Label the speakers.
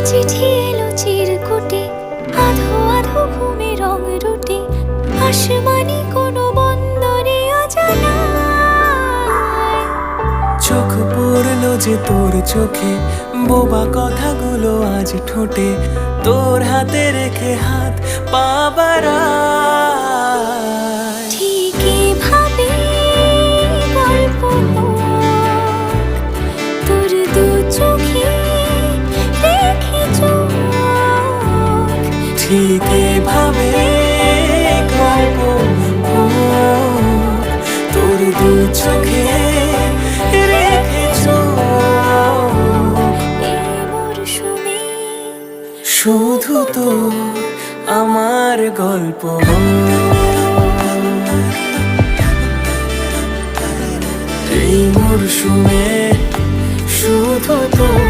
Speaker 1: চিঠি এলো চিরকুটে, আধো আধো ঘুমে রং রুটে, আসমানি কোনো বন্দরে অজানায়।
Speaker 2: চোখ পড়লো যে তোর চোখে, বোবা কথাগুলো আজ ঠোঁটে, তোর হাতে রেখে হাত পা বাড়ায়।
Speaker 1: ঠিক এভাবে গল্প হোক, তোর দু চোখে রেখে চোখ।
Speaker 2: ঠিক এভাবে গল্প হোক, তোর দু চোখে রেখে চোখ।
Speaker 1: এই মরশুমে
Speaker 2: শুধু তোর আমার গল্প হোক। এই মরশুমে শুধু তোর